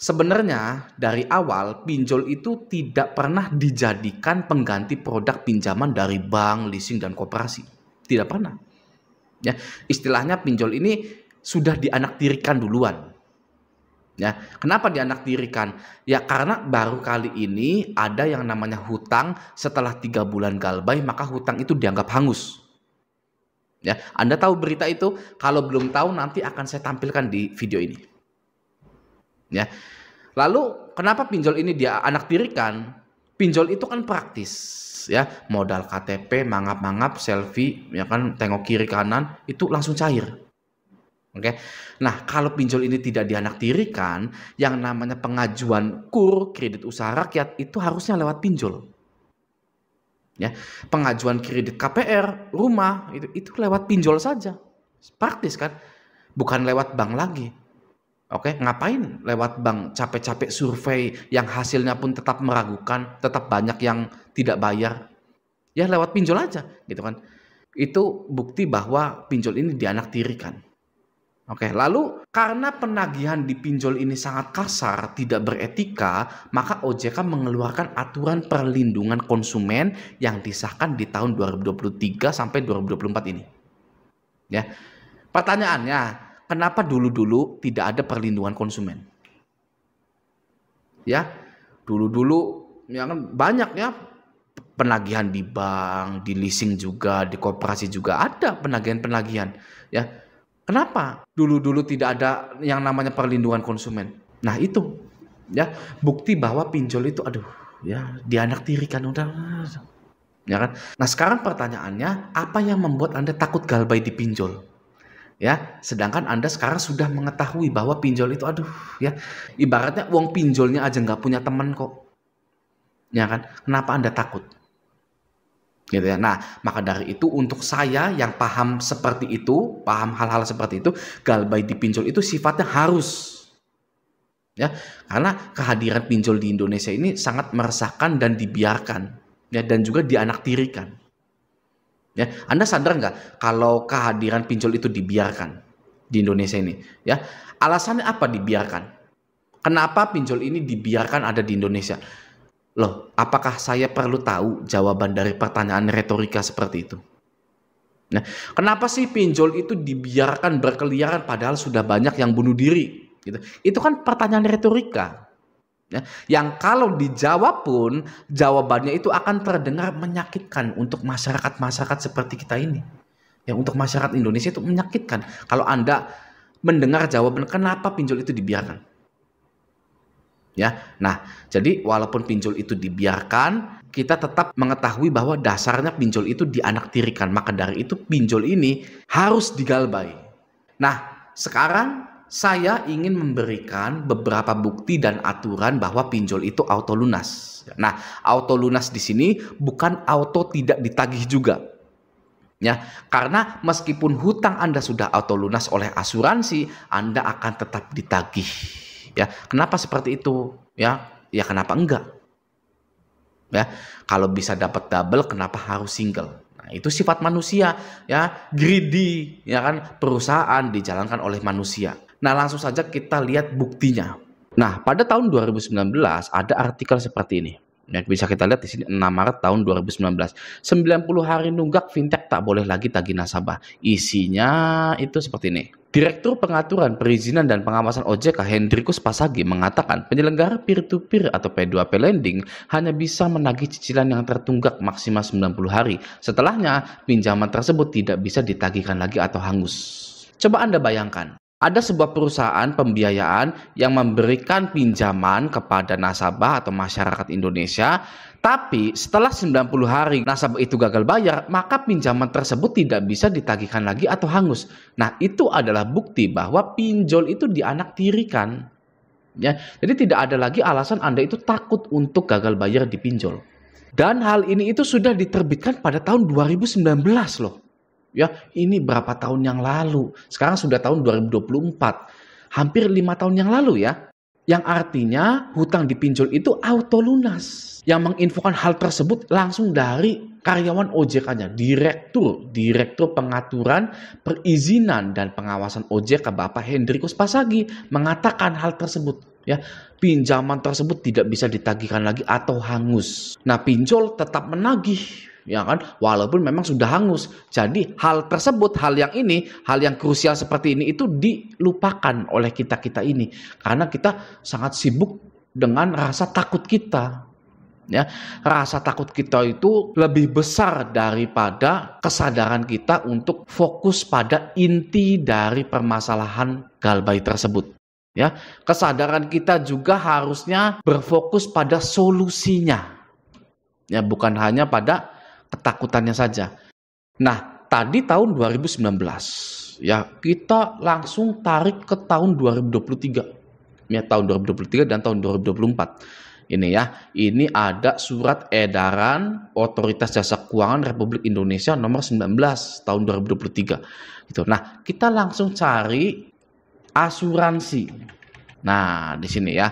Sebenarnya dari awal pinjol itu tidak pernah dijadikan pengganti produk pinjaman dari bank, leasing dan koperasi. Tidak pernah. Ya, istilahnya pinjol ini sudah dianaktirikan duluan. Ya, kenapa dianaktirikan? Ya karena baru kali ini ada yang namanya hutang setelah 3 bulan galbay maka hutang itu dianggap hangus. Ya, Anda tahu berita itu? Kalau belum tahu nanti akan saya tampilkan di video ini. Ya. Lalu kenapa pinjol ini dia anaktirikan? Pinjol itu kan praktis, ya. Modal KTP, mangap-mangap, selfie, ya kan, tengok kiri kanan itu langsung cair. Oke. Nah, kalau pinjol ini tidak dianaktirikan, yang namanya pengajuan KUR, kredit usaha rakyat itu harusnya lewat pinjol. Ya, pengajuan kredit KPR, rumah itu lewat pinjol saja. Praktis kan? Bukan lewat bank lagi. Oke, ngapain lewat bank capek-capek survei yang hasilnya pun tetap meragukan, tetap banyak yang tidak bayar. Ya lewat pinjol aja, gitu kan. Itu bukti bahwa pinjol ini dianaktirikan. Oke, lalu karena penagihan di pinjol ini sangat kasar, tidak beretika, maka OJK mengeluarkan aturan perlindungan konsumen yang disahkan di tahun 2023 sampai 2024 ini. Ya. Pertanyaannya, kenapa dulu-dulu tidak ada perlindungan konsumen? Ya, dulu-dulu ya kan banyak ya penagihan di bank, di leasing juga, di koperasi juga ada penagihan-penagihan. Ya, kenapa dulu-dulu tidak ada yang namanya perlindungan konsumen? Nah itu, ya bukti bahwa pinjol itu, aduh, ya dianaktirikan udah, ya kan. Nah sekarang pertanyaannya, apa yang membuat Anda takut galbay di pinjol? Ya, sedangkan Anda sekarang sudah mengetahui bahwa pinjol itu, aduh, ya ibaratnya uang pinjolnya aja nggak punya teman kok, ya kan? Kenapa Anda takut? Gitu ya. Nah, maka dari itu untuk saya yang paham seperti itu, paham hal-hal seperti itu, galbay di pinjol itu sifatnya harus. Ya, karena kehadiran pinjol di Indonesia ini sangat meresahkan dan dibiarkan, ya, dan juga dianaktirikan. Ya, Anda sadar nggak kalau kehadiran pinjol itu dibiarkan di Indonesia ini? Ya, alasannya apa dibiarkan? Kenapa pinjol ini dibiarkan ada di Indonesia? Loh, apakah saya perlu tahu jawaban dari pertanyaan retorika seperti itu? Nah, kenapa sih pinjol itu dibiarkan berkeliaran padahal sudah banyak yang bunuh diri? Gitu. Itu kan pertanyaan retorika. Ya, yang kalau dijawab pun jawabannya itu akan terdengar menyakitkan untuk masyarakat-masyarakat seperti kita ini. Ya, untuk masyarakat Indonesia itu menyakitkan kalau Anda mendengar jawaban kenapa pinjol itu dibiarkan. Ya, nah jadi walaupun pinjol itu dibiarkan, kita tetap mengetahui bahwa dasarnya pinjol itu dianaktirikan. Maka dari itu pinjol ini harus digalbay. Nah, sekarang saya ingin memberikan beberapa bukti dan aturan bahwa pinjol itu auto lunas. Nah, auto lunas di sini bukan auto tidak ditagih juga. Ya, karena meskipun hutang Anda sudah auto lunas oleh asuransi, Anda akan tetap ditagih. Ya, kenapa seperti itu? Ya, kenapa enggak? Ya, kalau bisa dapat double, kenapa harus single? Nah, itu sifat manusia, ya, greedy, ya kan, perusahaan dijalankan oleh manusia. Nah, langsung saja kita lihat buktinya. Nah, pada tahun 2019 ada artikel seperti ini. Ya, bisa kita lihat di sini 6 Maret tahun 2019. 90 hari nunggak fintech tak boleh lagi tagih nasabah. Isinya itu seperti ini. Direktur Pengaturan Perizinan dan Pengawasan OJK Hendrikus Pasagi mengatakan penyelenggara peer-to-peer atau P2P lending hanya bisa menagih cicilan yang tertunggak maksimal 90 hari. Setelahnya, pinjaman tersebut tidak bisa ditagihkan lagi atau hangus. Coba Anda bayangkan. Ada sebuah perusahaan pembiayaan yang memberikan pinjaman kepada nasabah atau masyarakat Indonesia, tapi setelah 90 hari nasabah itu gagal bayar, maka pinjaman tersebut tidak bisa ditagihkan lagi atau hangus. Nah, itu adalah bukti bahwa pinjol itu dianaktirikan. Ya, jadi tidak ada lagi alasan Anda itu takut untuk gagal bayar di pinjol. Dan hal ini itu sudah diterbitkan pada tahun 2019 loh. Ya, ini berapa tahun yang lalu? Sekarang sudah tahun 2024. Hampir 5 tahun yang lalu ya. Yang artinya hutang di pinjol itu auto lunas. Yang menginfokan hal tersebut langsung dari karyawan OJK-nya, Direktur Pengaturan Perizinan dan Pengawasan OJK Bapak Hendrikus Pasagi mengatakan hal tersebut. Ya, pinjaman tersebut tidak bisa ditagihkan lagi atau hangus. Nah, pinjol tetap menagih, ya kan? Walaupun memang sudah hangus. Jadi hal tersebut, hal yang krusial seperti ini itu dilupakan oleh kita ini, karena kita sangat sibuk dengan rasa takut kita. Ya, rasa takut kita itu lebih besar daripada kesadaran kita untuk fokus pada inti dari permasalahan galbay tersebut. Ya, kesadaran kita juga harusnya berfokus pada solusinya. Ya, bukan hanya pada ketakutannya saja. Nah, tadi tahun 2019. Ya, kita langsung tarik ke tahun 2023. Ya, tahun 2023 dan tahun 2024. Ini ya, ini ada surat edaran Otoritas Jasa Keuangan Republik Indonesia nomor 19 tahun 2023. Gitu. Nah, kita langsung cari asuransi. Nah, di sini ya.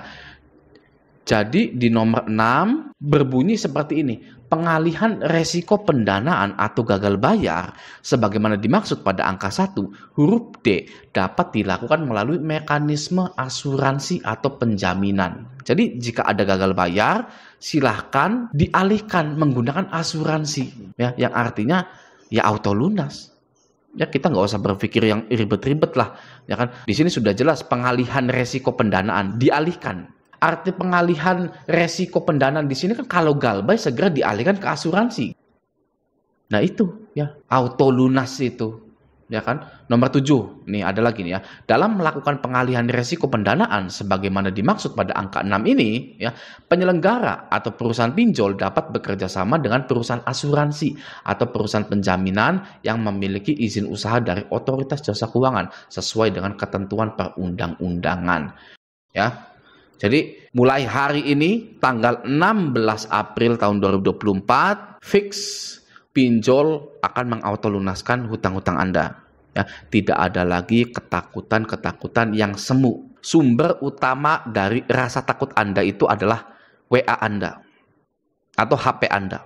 Jadi di nomor 6 berbunyi seperti ini. Pengalihan resiko pendanaan atau gagal bayar sebagaimana dimaksud pada angka 1 huruf D dapat dilakukan melalui mekanisme asuransi atau penjaminan. Jadi jika ada gagal bayar, silahkan dialihkan menggunakan asuransi, ya, yang artinya ya auto lunas. Ya, kita nggak usah berpikir yang ribet-ribet lah, ya kan? Di sini sudah jelas pengalihan resiko pendanaan dialihkan. Arti pengalihan resiko pendanaan di sini kan kalau galbay segera dialihkan ke asuransi. Nah itu ya auto lunas itu, ya kan? Nomor 7, nih ada lagi nih ya. Dalam melakukan pengalihan resiko pendanaan sebagaimana dimaksud pada angka 6 ini, ya, penyelenggara atau perusahaan pinjol dapat bekerja sama dengan perusahaan asuransi atau perusahaan penjaminan yang memiliki izin usaha dari Otoritas Jasa Keuangan sesuai dengan ketentuan perundang-undangan. Ya. Jadi mulai hari ini tanggal 16 April tahun 2024 fix pinjol akan mengautolunaskan hutang-hutang Anda. Ya, tidak ada lagi ketakutan-ketakutan yang semu. Sumber utama dari rasa takut Anda itu adalah WA Anda atau HP Anda.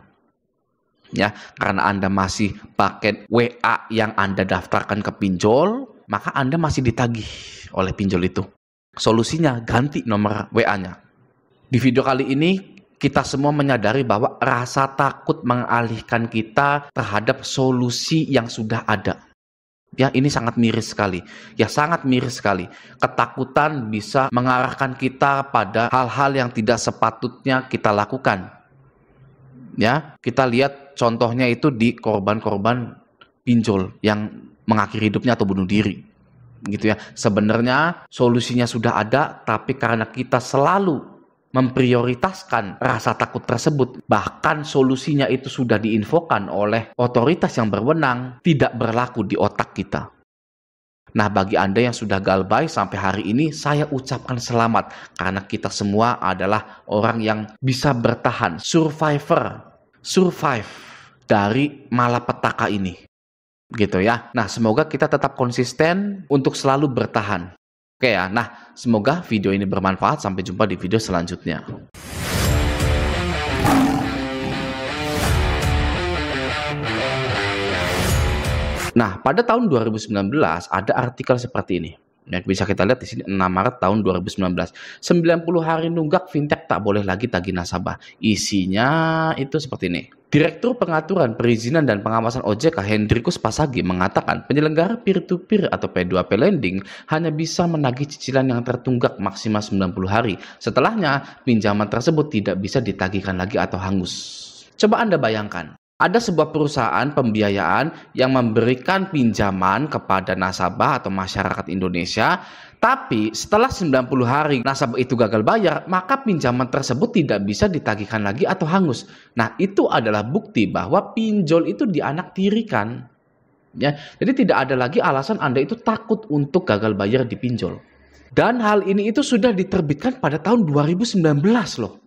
Ya, karena Anda masih pakai WA yang Anda daftarkan ke pinjol, maka Anda masih ditagih oleh pinjol itu. Solusinya ganti nomor WA-nya. Di video kali ini kita semua menyadari bahwa rasa takut mengalihkan kita terhadap solusi yang sudah ada. Ya, ini sangat miris sekali. Ya, sangat miris sekali. Ketakutan bisa mengarahkan kita pada hal-hal yang tidak sepatutnya kita lakukan. Ya, kita lihat contohnya itu di korban-korban pinjol yang mengakhiri hidupnya atau bunuh diri. Gitu ya. Sebenarnya solusinya sudah ada, tapi karena kita selalu memprioritaskan rasa takut tersebut, bahkan solusinya itu sudah diinfokan oleh otoritas yang berwenang, tidak berlaku di otak kita. Nah, bagi Anda yang sudah galbay sampai hari ini, saya ucapkan selamat, karena kita semua adalah orang yang bisa bertahan, survive dari malapetaka ini. Gitu ya. Nah, semoga kita tetap konsisten untuk selalu bertahan. Oke ya. Nah, semoga video ini bermanfaat. Sampai jumpa di video selanjutnya. Nah, pada tahun 2019 ada artikel seperti ini. Ya, bisa kita lihat di sini 6 Maret tahun 2019. 90 hari nunggak fintech tak boleh lagi tagih nasabah. Isinya itu seperti ini. Direktur Pengaturan, Perizinan dan Pengawasan OJK Hendrikus Pasagi mengatakan penyelenggara peer-to-peer atau P2P lending hanya bisa menagih cicilan yang tertunggak maksimal 90 hari. Setelahnya, pinjaman tersebut tidak bisa ditagihkan lagi atau hangus. Coba Anda bayangkan, ada sebuah perusahaan pembiayaan yang memberikan pinjaman kepada nasabah atau masyarakat Indonesia, tapi setelah 90 hari nasabah itu gagal bayar, maka pinjaman tersebut tidak bisa ditagihkan lagi atau hangus. Nah, itu adalah bukti bahwa pinjol itu dianaktirikan. Ya, jadi tidak ada lagi alasan Anda itu takut untuk gagal bayar di pinjol. Dan hal ini itu sudah diterbitkan pada tahun 2019 loh.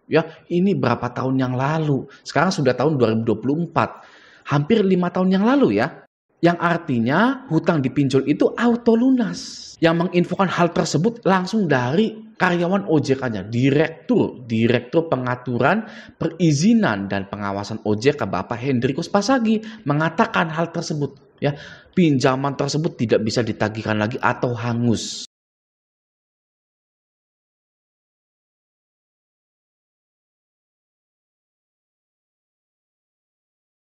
Ya, ini berapa tahun yang lalu? Sekarang sudah tahun 2024. Hampir 5 tahun yang lalu ya. Yang artinya hutang di pinjol itu auto lunas. Yang menginfokan hal tersebut langsung dari karyawan OJK-nya, Direktur Pengaturan, Perizinan dan Pengawasan OJK Bapak Hendrikus Pasagi mengatakan hal tersebut. Ya, pinjaman tersebut tidak bisa ditagihkan lagi atau hangus.